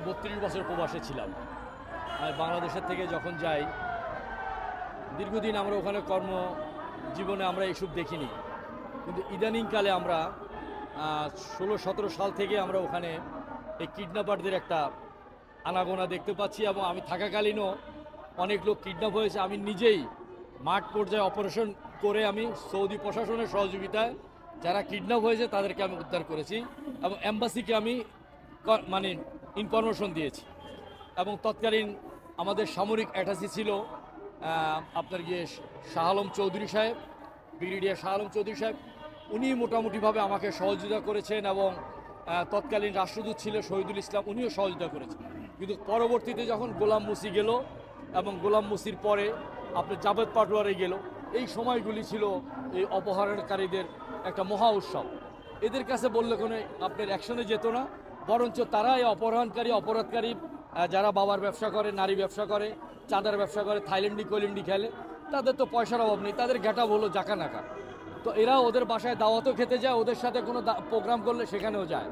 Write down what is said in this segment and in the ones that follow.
32 বছর প্রবাসে ছিলাম। বাংলাদেশের থেকে যখন যাই, দীর্ঘদিন আমরা ওখানে কর্মজীবনে আমরা এইসব দেখিনি, কিন্তু ইদানিংকালে আমরা 16-17 সাল থেকে আমরা ওখানে এই কিডন্যাপারদের একটা আনাগোনা দেখতে পাচ্ছি। এবং আমি থাকাকালীনও অনেক লোক কিডন্যাপ হয়েছে। আমি নিজেই মাঠ পর্যায়ে অপারেশন করে আমি সৌদি প্রশাসনের সহযোগিতায় যারা কিডন্যাপ হয়েছে তাদেরকে আমি উদ্ধার করেছি এবং এম্বাসিকে আমি মানে ইনফরমেশন দিয়েছি। এবং তৎকালীন আমাদের সামরিক অ্যাটাচি ছিল আপনার শাহ আলম চৌধুরী সাহেব, ব্রিগেডিয়ার শাহ আলম চৌধুরী সাহেব। উনি মোটামুটিভাবে আমাকে সহযোগিতা করেছেন এবং তৎকালীন রাষ্ট্রদূত ছিল শহীদুল ইসলাম, উনিও সহযোগিতা করেছেন। কিন্তু পরবর্তীতে যখন গোলাম মুসি গেল এবং গোলাম মুসির পরে আপনার জাভেদ পাটোয়ারি গেল, এই সময়গুলি ছিল এই অপহরণকারীদের একটা মহা উৎসব। এদের কাছে বললে কোনো আপনার অ্যাকশনে যেত না, বরঞ্চ তারা এই অপহরণকারী অপরাধকারী যারা বাবার ব্যবসা করে, নারী ব্যবসা করে, চাঁদার ব্যবসা করে, থাইল্যান্ডি কৈল্যান্ডি খেলে, তাদের তো পয়সার অভাব নেই, তাদের ঘাটা হলো জাকা নাকা। তো এরা ওদের বাসায় দাওয়াতও খেতে যায়, ওদের সাথে কোনো প্রোগ্রাম করলে সেখানেও যায়,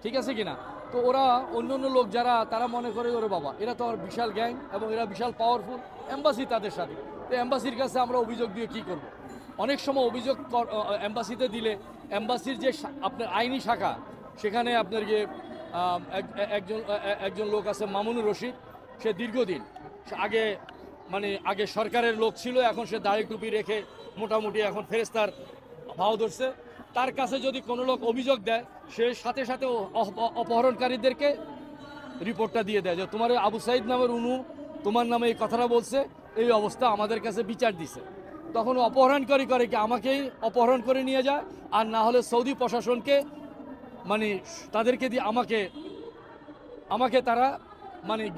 ঠিক আছে কিনা। তো ওরা অন্য অন্য লোক যারা তারা মনে করে ওরে বাবা এরা তো আর বিশাল গ্যাং এবং এরা বিশাল পাওয়ারফুল, এম্বাসি তাদের সাথে। তো এম্বাসির কাছে আমরা অভিযোগ দিয়ে কী করব? অনেক সময় অভিযোগ এম্বাসিতে দিলে এম্বাসির যে আপনার আইনি শাখা, সেখানে আপনার একজন লোক আছে মামুনুর রশিদ, সে দীর্ঘদিন আগে সরকারের লোক ছিল, এখন সে দাড়ি টুপি রেখে মোটামুটি এখন ফেরেস্তার ভাও ধরছে। তার কাছে যদি কোনো লোক অভিযোগ দেয়, সে সাথে সাথে অপহরণকারীদেরকে রিপোর্টটা দিয়ে দেয় যে তোমার আবু সাইদ নামের উনু তোমার নামে এই কথাটা বলছে, এই অবস্থা, আমাদের কাছে বিচার দিছে। তখন অপহরণকারী করে কি আমাকেই অপহরণ করে নিয়ে যায়, আর না হলে সৌদি প্রশাসনকে তাদেরকে দিয়ে আমাকে তারা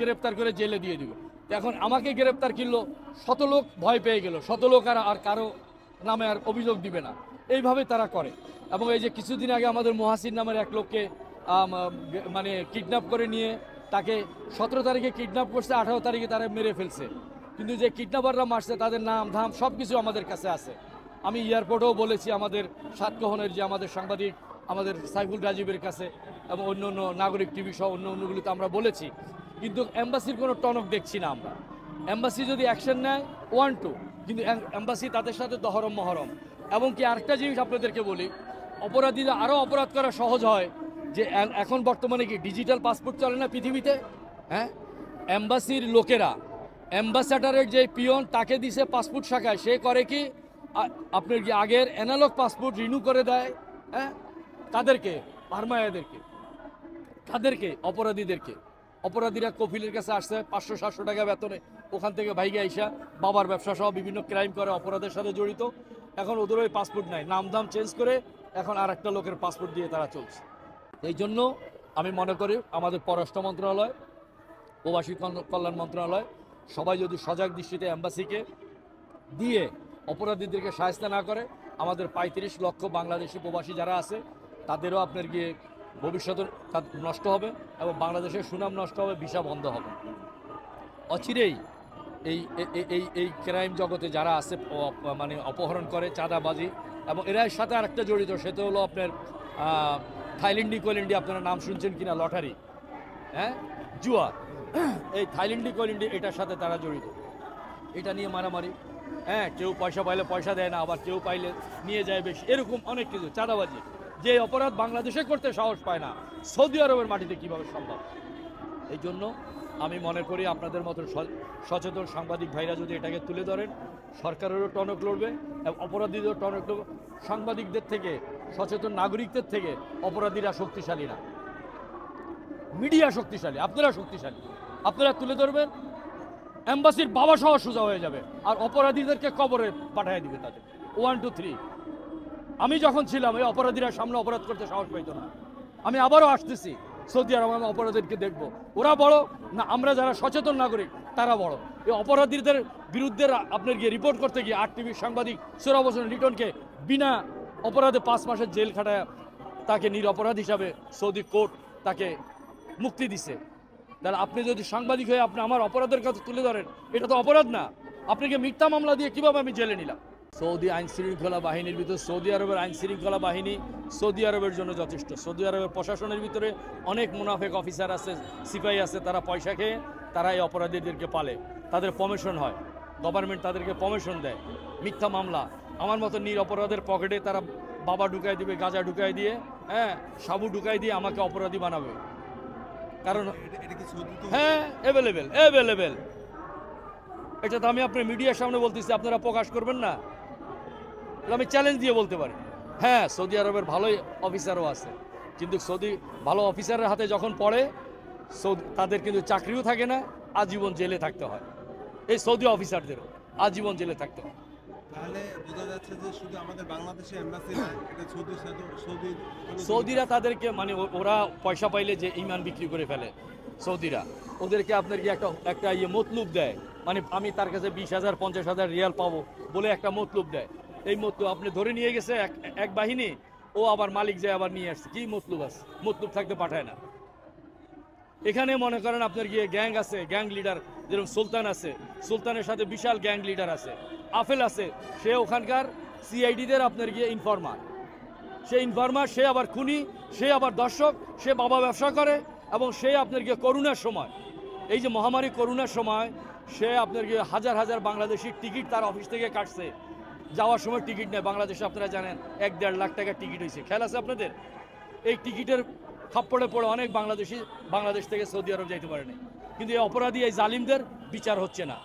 গ্রেপ্তার করে জেলে দিয়ে দিবে। এখন আমাকে গ্রেপ্তার করলো, 100 লোক ভয় পেয়ে গেল, 100 লোক আর কারো নামে আর অভিযোগ দিবে না, এইভাবে তারা করে। এবং এই যে কিছুদিন আগে আমাদের মহাসিন নামের এক লোককে কিডন্যাপ করে নিয়ে তাকে 17 তারিখে কিডন্যাপ করছে, 18 তারিখে তারা মেরে ফেলছে। কিন্তু যে কিডন্যাপাররা মারছে তাদের নাম ধাম সব কিছু আমাদের কাছে আছে। আমি এয়ারপোর্টেও বলেছি আমাদের সাতকহনের যে আমাদের সাংবাদিক আমাদের সাইফুল রাজীবের কাছে এবং অন্য অন্য নাগরিক টিভি সহ অন্যগুলোতে আমরা বলেছি, কিন্তু এম্বাসির কোনো টনক দেখছি না আমরা। এম্বাসি যদি অ্যাকশন নেয় 1-2, কিন্তু এম্বাসি তাদের সাথে দহরম মহরম। এবং কি আরেকটা জিনিস আপনাদেরকে বলি, অপরাধীরা আরও অপরাধ করা সহজ হয় যে এখন বর্তমানে কি ডিজিটাল পাসপোর্ট চলে না পৃথিবীতে, হ্যাঁ? এম্বাসির লোকেরা অ্যাম্বাসাডারের যে পিয়ন তাকে দিছে পাসপোর্ট শাখায়, সে করে কি আপনার কি আগের অ্যানালগ পাসপোর্ট রিনিউ করে দেয়, হ্যাঁ? তাদেরকে অপরাধীরা কফিলের কাছে আসছে 500-700 টাকা বেতনে, ওখান থেকে ভাইগে আইসা বাবার ব্যবসা সহ বিভিন্ন ক্রাইম করে, অপরাধের সাথে জড়িত। এখন ওদের ওই পাসপোর্ট নাই, নাম দাম চেঞ্জ করে এখন আর একটা লোকের পাসপোর্ট দিয়ে তারা চলছে। এই জন্য আমি মনে করি আমাদের পররাষ্ট্র মন্ত্রণালয়, প্রবাসী কল্যাণ মন্ত্রণালয় সবাই যদি সজাগ দৃষ্টিতে এম্বাসিকে দিয়ে অপরাধীদেরকে শায়েস্তা না করে, আমাদের 35 লক্ষ বাংলাদেশি প্রবাসী যারা আছে তাদেরও আপনার ভবিষ্যৎ নষ্ট হবে এবং বাংলাদেশের সুনাম নষ্ট হবে, ভিসা বন্ধ হবে। অচিরেই এই ক্রাইম জগতে যারা আছে অপহরণ করে, চাঁদাবাজি, এবং এর সাথে আরেকটা জড়িত, সেটা হলো আপনার থাইল্যান্ডি কৈল্যান্ডি, আপনারা নাম শুনছেন কিনা, লটারি, হ্যাঁ, জুয়া, এই থাইল্যান্ডি কৈল্যান্ডি এটার সাথে তারা জড়িত। এটা নিয়ে মারামারি, হ্যাঁ, কেউ পয়সা পাইলে পয়সা দেয় না, আবার কেউ পাইলে নিয়ে যায় বেশি, এরকম অনেক কিছু, চাঁদাবাজি, যে অপরাধ বাংলাদেশে করতে সাহস পায় না, সৌদি আরবের মাটিতে কিভাবে সম্ভব। এই জন্য আমি মনে করি আপনাদের মতো সচেতন সাংবাদিক ভাইরা যদি এটাকে তুলে ধরেন, সরকারেরও টনক লড়বে এবং অপরাধীদেরও টনক লড়বে। সাংবাদিকদের থেকে, সচেতন নাগরিকদের থেকে অপরাধীরা শক্তিশালী না, মিডিয়া শক্তিশালী, আপনারা শক্তিশালী, আপনারা তুলে ধরবেন, এম্বাসির বাবা সহ সোজা হয়ে যাবে, আর অপরাধীদেরকে কবরে পাঠিয়ে দিবে তাদের 1, 2, 3। আমি যখন ছিলাম এই অপরাধীরা সামনে অপরাধ করতে সাহস পাইত না। আমি আবারও আসতেছি সৌদি আরব, আমি অপরাধীদেরকে দেখবো, ওরা বড় না আমরা যারা সচেতন নাগরিক তারা বড়। এই অপরাধীদের বিরুদ্ধে আপনার রিপোর্ট করতে গিয়ে 8 টিভির সাংবাদিক সোহরাব হোসেন লিটনকে বিনা অপরাধে 5 মাসের জেল খাটায় তাকে নিরপরাধ হিসাবে সৌদি কোর্ট তাকে মুক্তি দিছে। তাহলে আপনি যদি সাংবাদিক হয়ে আপনি আমার অপরাধের কথা তুলে ধরেন, এটা তো অপরাধ না? আপনাকে মিথ্যা মামলা দিয়ে কিভাবে আমি জেলে নিলাম? সৌদি আইন শৃঙ্খলা বাহিনীর ভিতরে সৌদি আরবের আইন শৃঙ্খলা বাহিনী সৌদি আরবের জন্য যথেষ্ট। সৌদি আরবের প্রশাসনের ভিতরে অনেক মুনাফেক অফিসার আছে, সিপাহী আছে, তারা পয়সা খেয়ে তারা এই অপরাধীদেরকে পালে, তাদের প্রমোশন হয়, গভর্নমেন্ট তাদেরকে প্রমোশন দেয়। মিথ্যা মামলা, আমার মতো নিরপরাধের পকেটে তারা বাবা ঢুকাই দিবে, গাঁজা ঢুকাই দিয়ে, হ্যাঁ, সাবু ঢুকাই দিয়ে আমাকে অপরাধী বানাবে। কারণ হ্যাঁ, অ্যাভেলেবেল। এটা তো আমি আপনার মিডিয়ার সামনে বলতেছি, আপনারা প্রকাশ করবেন না? আমি চ্যালেঞ্জ দিয়ে বলতে পারি। হ্যাঁ, সৌদি আরবের ভালোই অফিসারও আছে, কিন্তু সৌদি ভালো অফিসারের হাতে যখন পড়ে তাদের কিন্তু চাকরিও থাকে না, আজীবন জেলে থাকতে হয়। এই সৌদি অফিসারদেরও আজীবন জেলে থাকতে হয়। তাহলে বোঝা যাচ্ছে যে শুধু আমাদের বাংলাদেশে এমবাসি না, এটা সৌদিরা তাদেরকে মানে ওরা পয়সা পাইলে যে ইমান বিক্রি করে ফেলে সৌদিরা, ওদেরকে আপনার কি একটা মতলুব দেয়, মানে আমি তার কাছে 20,000 50,000 রিয়াল পাবো বলে একটা মতলুব দেয়। এই মতলুব আপনি ধরে নিয়ে গেছে এক বাহিনী, ও আবার মালিক যায় আবার নিয়ে আসছে। কি মতলুব আছে? মতলুব থাকতে পাঠায় না। এখানে মনে করেন আপনার গিয়ে গ্যাং আছে, গ্যাং লিডার, যেরকম সুলতান আছে, সুলতানের সাথে বিশাল গ্যাং লিডার আছে, আফেল আছে, সে ওখানকার সিআইডিদের আপনার গিয়ে ইনফরমার। সে ইনফরমার, সে আবার খুনি, সে আবার দর্শক, সে বাবা ব্যবসা করে, এবং সে আপনার গিয়ে করোনার সময়, এই যে মহামারী করোনার সময়, সে আপনার গিয়ে হাজার হাজার বাংলাদেশির টিকিট তার অফিস থেকে কাটছে। যাওয়ার সময় টিকিট নেয় বাংলাদেশে, আপনারা জানেন 1-1.5 লাখ টাকার টিকিট হয়েছে। খেয়াল আছে আপনাদের? এই টিকিটের খাপ্পড়ে পড়ে অনেক বাংলাদেশি বাংলাদেশ থেকে সৌদি আরব যাইতে পারেনি। কিন্তু এই অপরাধী, এই জালিমদের বিচার হচ্ছে না।